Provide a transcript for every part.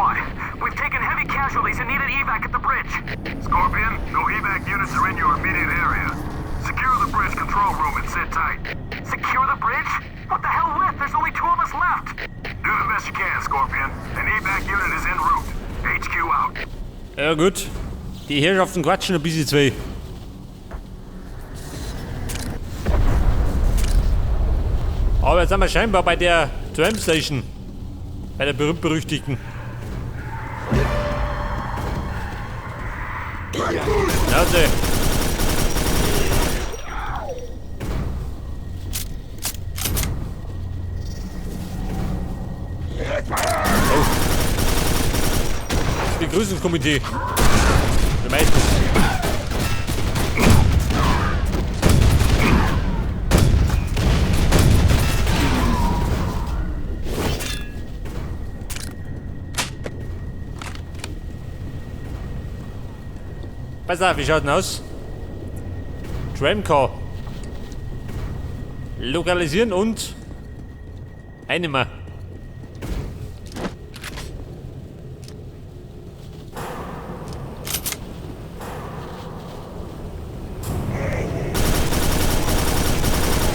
squad. We've taken heavy casualties and need an evac at the bridge. Scorpion, no evac units are in your immediate area. Secure the bridge control room and sit tight. Secure the bridge? What the hell with? There's only 2 of us left. Do the best you can, Scorpion. An evac unit is en route. HQ out. Ja gut. Die Herrschaften quatschen ein bisschen zwei. Aber jetzt sind wir scheinbar bei der Tramstation. Bei der berühmt-berüchtigten. Also. Oh. Das Begrüßungskomitee. Der meistens. Pass auf, wie schaut denn aus? Tramcar. Lokalisieren und einnehmen.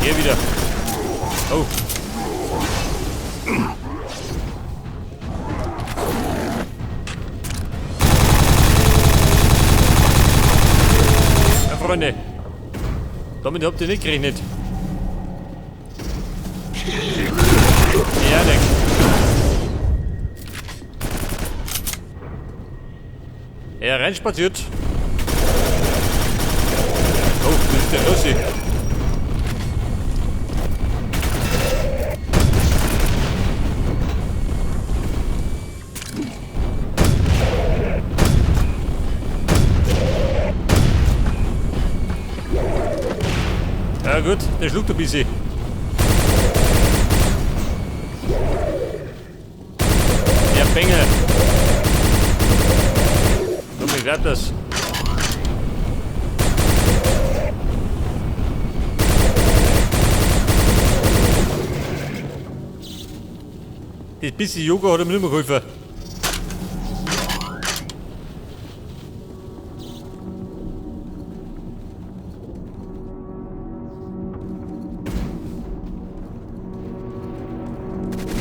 Hier wieder. Oh. Ja, Freunde. Damit habt ihr nicht gerechnet. Ja, denk. Er reinspaziert. Oh, das ist der Rossi. Ja gut, der schluckt ein bisschen. Der Bengel. So, wie wird das? Das bisschen Yoga hat ihm nicht mehr geholfen.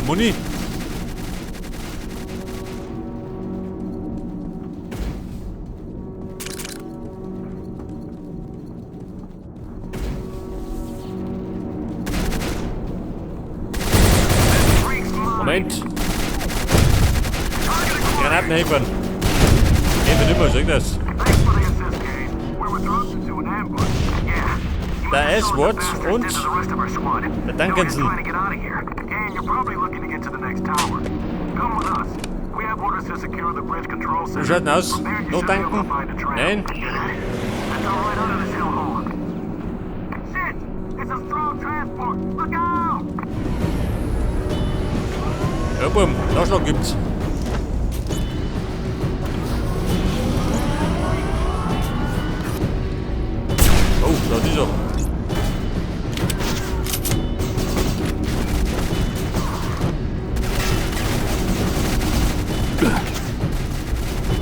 Muni. Moment. Granatenhelfern. Gehen wir nicht mehr, sag das. Der S-Wort und der Duncanson. Wie schaut denn aus? Noch tanken? Nein? Ja, Bumm, Nachschlag gibt's. Oh, da ist er.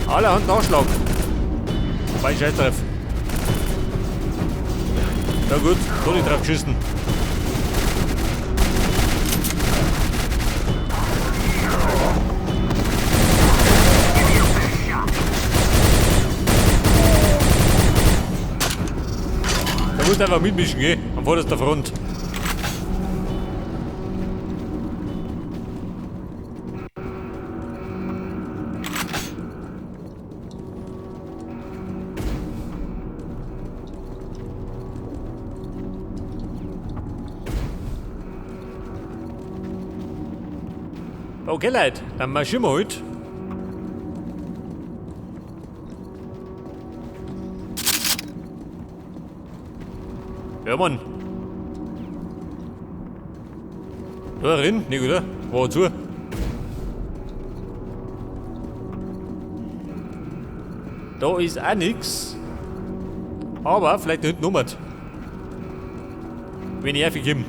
Allerhand Nachschlag. Wobei ich treff. Na gut, so nicht drauf geschissen. Da musst du einfach mitmischen, gell? Am vorderster Front. Okay, Leute, dann marschieren wir heute. Ja, Mann. Da drin? Nicht, oder? War zu. Da ist auch nix. Aber vielleicht da hinten nummert. Wenn ich aufkomme.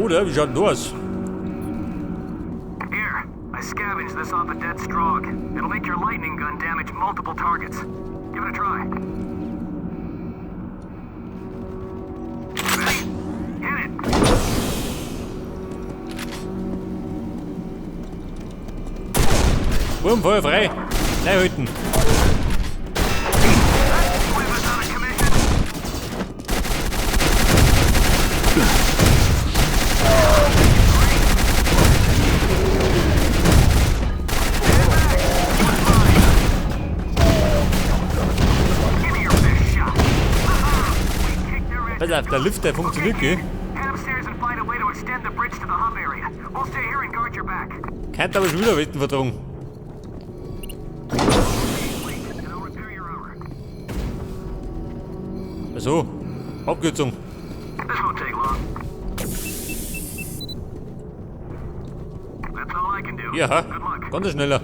Oder, wie schaut denn das aus? Here, I scavenged this off a dead Strogg. It'll make your lightning gun damage multiple targets. Give it a try. Ready? Hit it! Boom, Feuer frei. Nein, halten. Weapons out of commission. Give me your best shot. We kicked their ass. Pass auf, der Lift, der funktioniert, gell? Head upstairs and find a way to extend the bridge to the hub area. We'll stay here and guard your back. Könnte aber schon wieder Wetten vertragen. And I'll repair your armor. Also, Abkürzung. This won't take long. That's all I can do. Ja, Good luck. ganz schneller.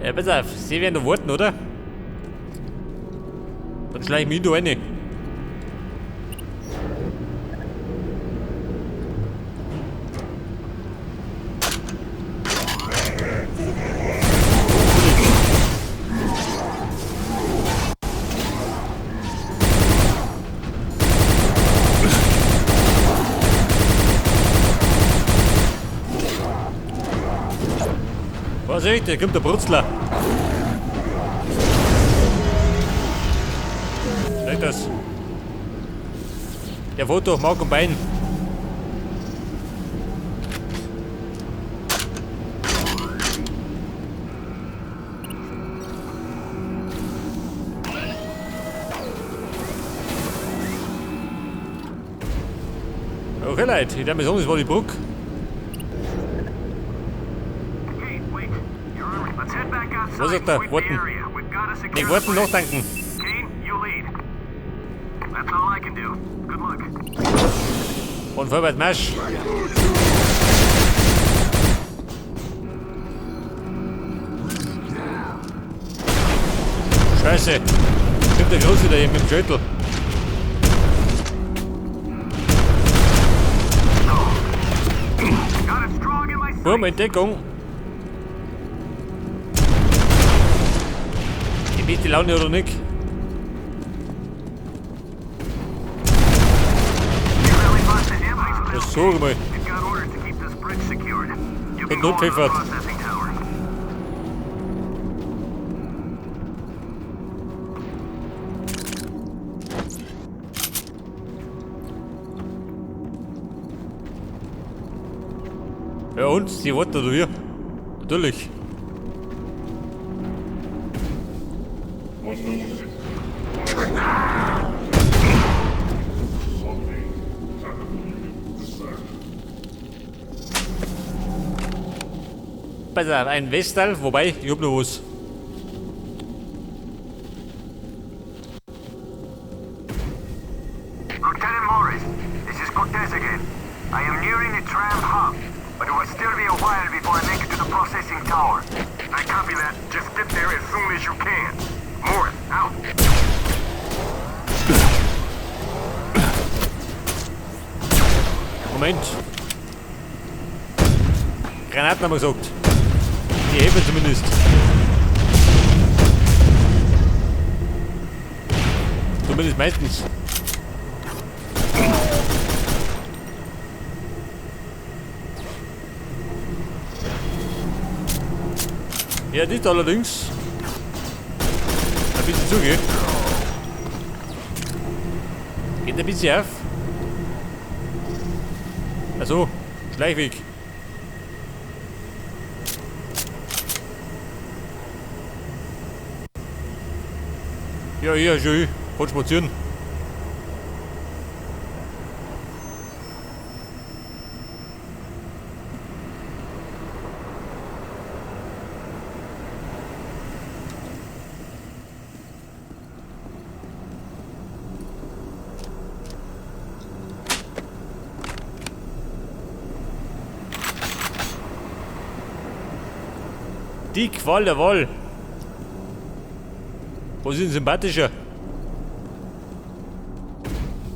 Ja, pass auf, sie werden da warten, oder? Dann schleich ich mich da rein. Vorsicht, da kommt der Brutzler. Seht das? Der Foto auf Mark und Bein. Okay, Leute, ich darf mir sagen, das war die Brücke. Hey, wait. Your armor. Let's head back outside. Was ist da? and sweep the Warten. area. We've got to secure Nicht the warten, bridge. nachdenken. Kane, you lead. That's all I can do. Good luck. Und vorwärts Marsch. Scheiße. Stimmt der Große da eben mit dem Schüttel. Got it strong in my sight. Boom, Entdeckung. Die beste Laune oder nicht? You really busted him. Das so mal. We've got orders to keep this bridge secured. You Bin can go on to the notpfeffert. processing tower. Ja und? Sie warten da wir. Natürlich. Pass auf, ein Westall, wobei, ich hab noch was. Lieutenant Morris, this is Cortez again. I am nearing the tram hub, but it will still be a while before I make it to the processing tower. I copy that. Just get there as soon as you can. Morris, out. Moment. Granaten haben wir gesagt. Die helfen zumindest. Zumindest meistens. Ja, das allerdings. Ein bisschen zugeht. Geht ein bisschen auf. Also, Schleichweg. Ja, ja, schön. Kann spazieren. Die Qual der Wahl. Wo sind sympathischer?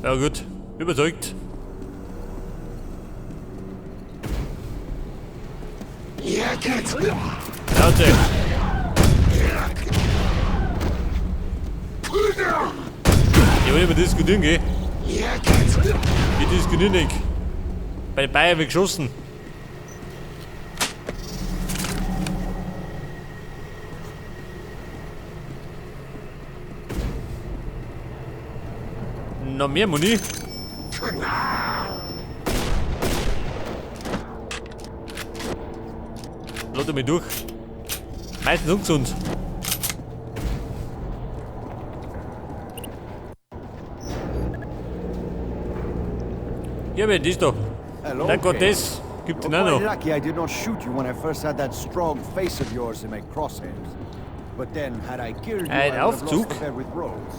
Ja gut, überzeugt. Schnauze. Ich will nicht mehr diskutieren, gell? Wir diskutieren nicht. Bei den Bayern wird geschossen. Noch mehr Muni. Lass mich durch. Meistens ungesund. Ja, wer das da? Hello, Dank Gott, Kate. das gibt You're ihn auch quite noch. lucky I did not shoot you when I first had that strong face of yours in my crosshairs. But then, had I killed you, Ein I would have Aufzug. lost the bet with Rhodes.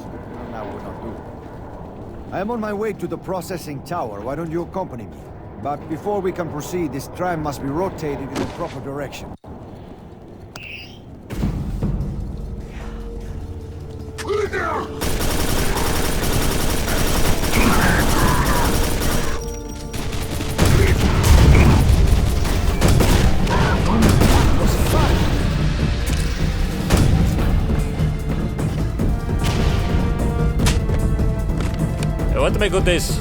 And that would not do. I am on my way to the processing tower. Why don't you accompany me? But before we can proceed, this tram must be rotated in the proper direction. Ja, warte mal Gott, das.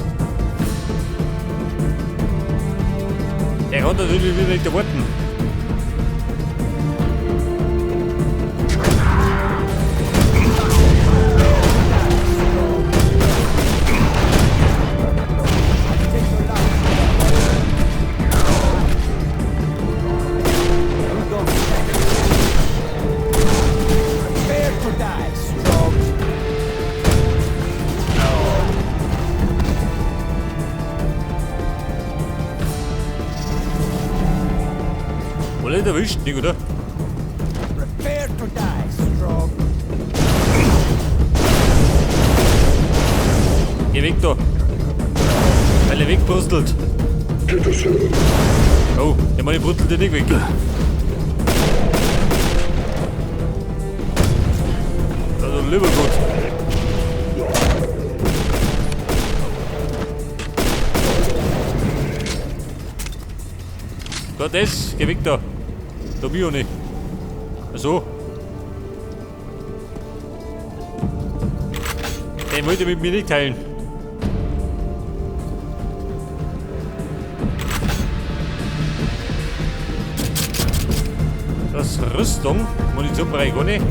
Der kann natürlich wieder nicht warten. Prepare to die, strong. Wohl nicht erwischt, nicht, oder? Prepare to die, strong. Geh weg da. Weil er wegbrustelt. Oh, ich meine, ich bruttel dir nicht weg. Also lieber Gott. Gott, das, geh weg da. Da bin ich auch nicht. So. Den wollte ich mit mir nicht teilen. Das Rüstung, Munition brauche ich gar nicht.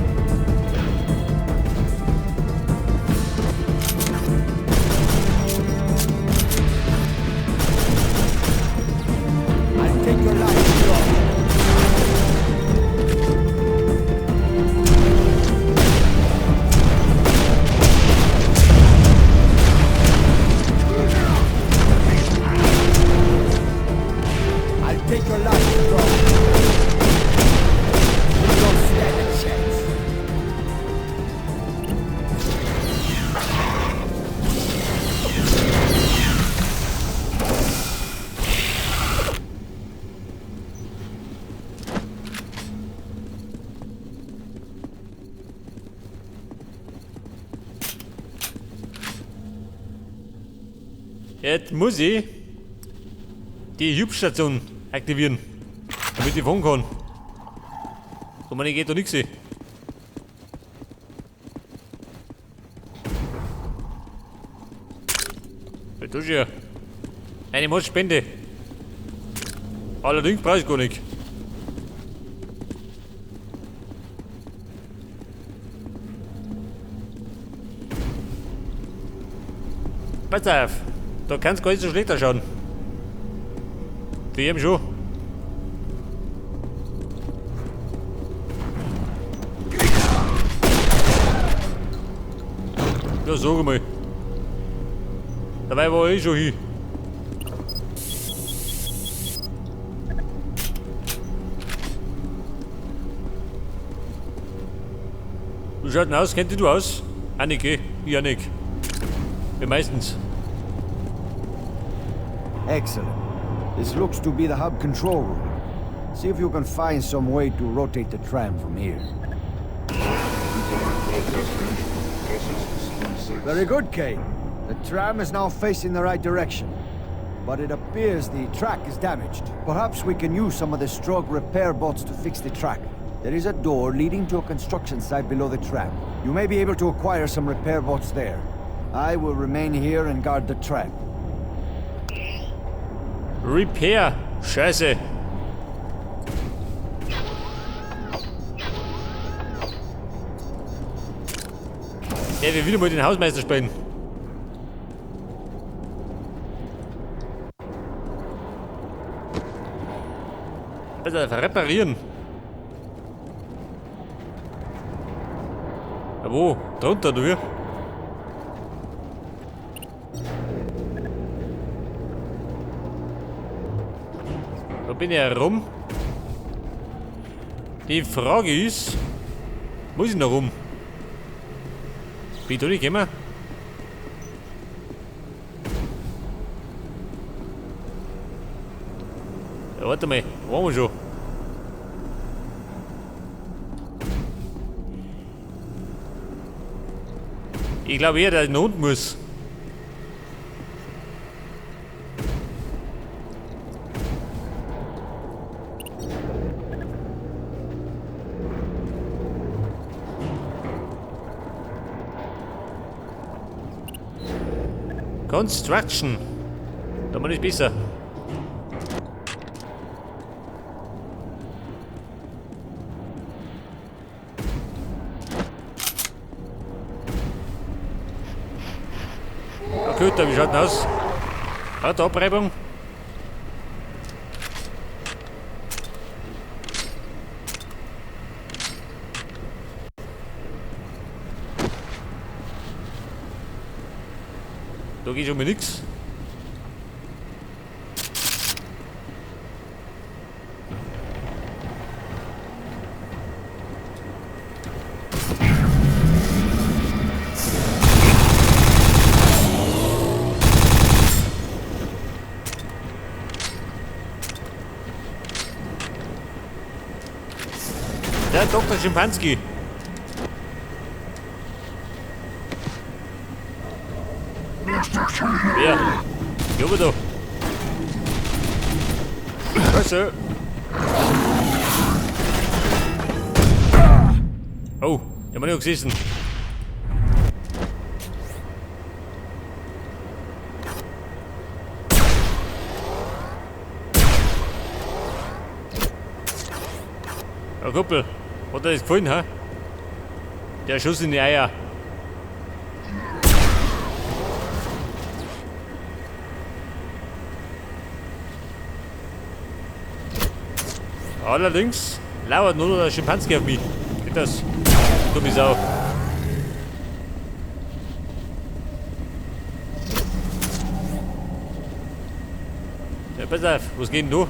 I'll take your life, strong. I'll take your life, strong. You don't stand a chance. Jetzt muss ich die Hubstation aktivieren, damit ich fahren kann. So, meine geht da nichts. Was tust du ja? Eine Mordspende. Allerdings brauche ich gar nicht. Pass auf, da kann es gar nicht so schlecht ausschauen. Für ihn schon. Ja, sag mal. Dabei war ich schon hin. Wie schaut denn aus? Kennt du aus? Auch nicht, gell? Ich auch nicht. Ja, meistens. Excellent. This looks to be the hub control room. See if you can find some way to rotate the tram from here. Very good, Kane. The tram is now facing the right direction. But it appears the track is damaged. Perhaps we can use some of the Strog repair bots to fix the track. There is a door leading to a construction site below the tram. You may be able to acquire some repair bots there. I will remain here and guard the tram. Repair. Scheiße. Der will wieder mal den Hausmeister spielen. Also reparieren. Ja, wo? Drunter durch. Da bin ich herum. Die Frage ist, muss ich noch rum? Wie tue ich immer? Ja, warte mal, waren wir schon. Ich glaube eher, dass ich nach unten muss. Construction. Da mal nicht besser. Okay, wie schaut denn aus? Hat Abreibung? Da geht schon mal nix. Der Dr. Schimpanski. Ja, Junge da. Scheiße. Oh, ich hab nicht gesessen. Ja, Kuppel, hat dir das gefallen, ha? Der Schuss in die Eier. Allerdings lauert nur der Schimpanski auf mich. Geht das? Dumme Sau. Ja, pass auf, was geht denn du?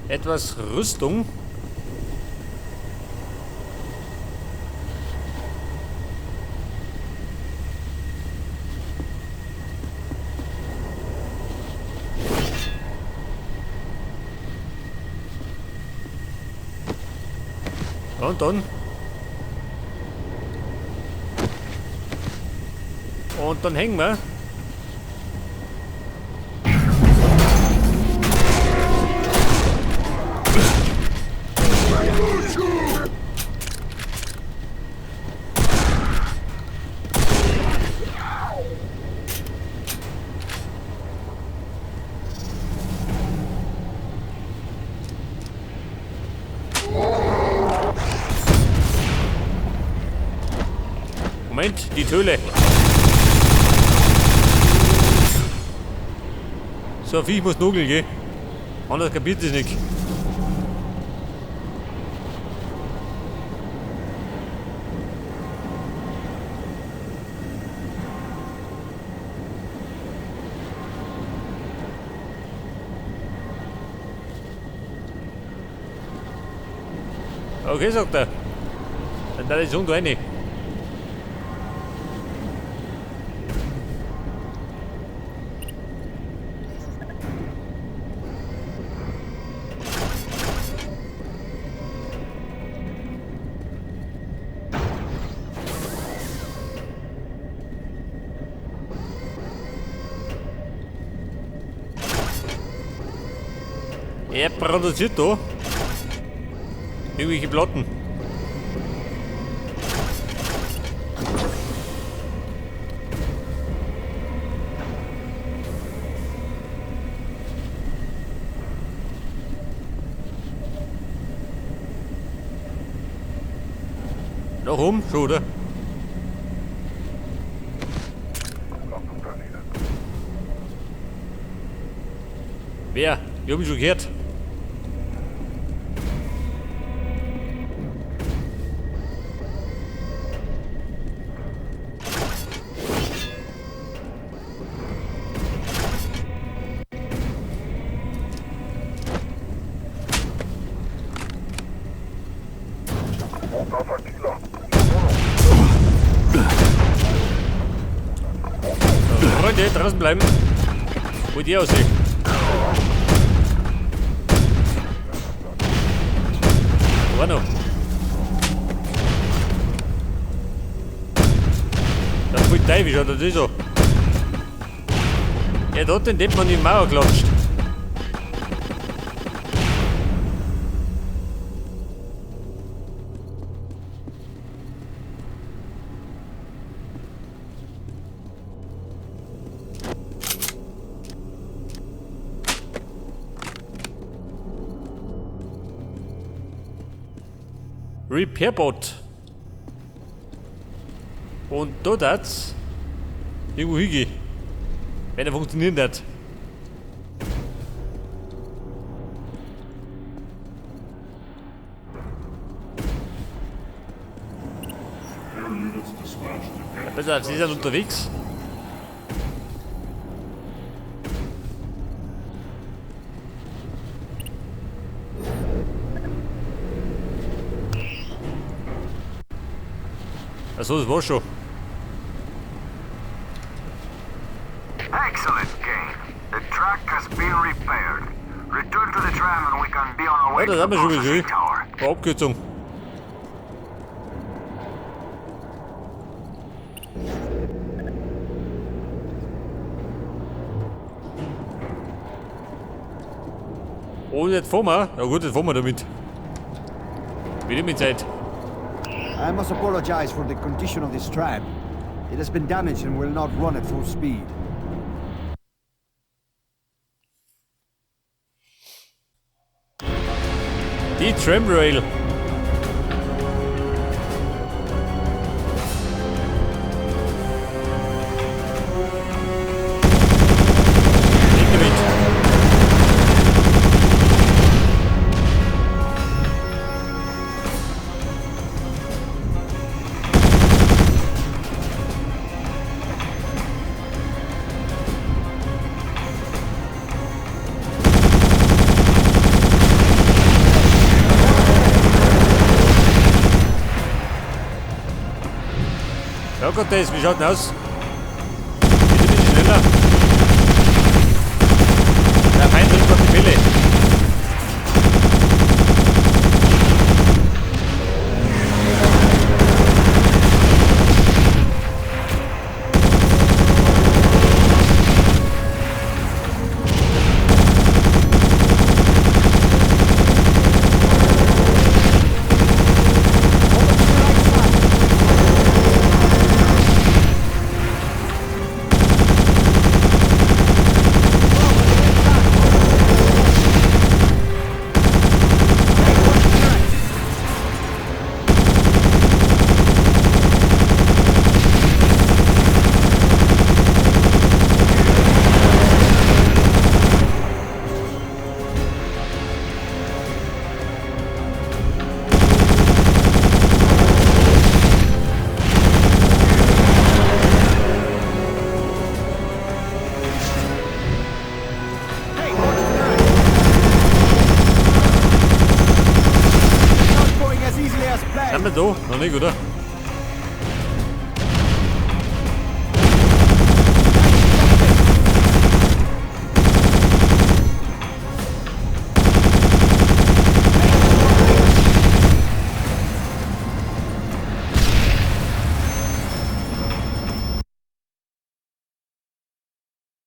Etwas Rüstung. Und dann. Und dann hängen wir. Moment, die Höhle. So ein Viech muss nugeln, gell? Anders kapiert es nicht. Okay, sagt er. Dann da ist unten rein. Er produziert da irgendwelche Platten. Noch rum, schon, oder? Wer? Ich hab ihn schon gehört. Freunde, draußen bleiben. Wo die aussehen. Wo war noch? Das ist voll teuflisch, oder? Das ist so. Er hat den Depp an die Mauer klatscht. Repairbot. Und da das irgendwo hingehen. Wenn er funktionieren hat. Ja, pass auf, sie sind unterwegs. Achso, das war schon. Excellent, Kane. The track has been repaired. Return to the tram and we can be on our way Ja, to das the haben wir schon processing gesehen. tower. Abkürzung. Oh, jetzt fahren wir. Ja gut, jetzt fahren wir damit. Wieder mit Zeit. I must apologize for the condition of this tram. It has been damaged and will not run at full speed. Die Tramrail. Weg damit. Ja Gott, das, wie schaut denn aus? Bitte ein bisschen schneller. Der Feind drückt auf die Pille. Noch nicht, oder?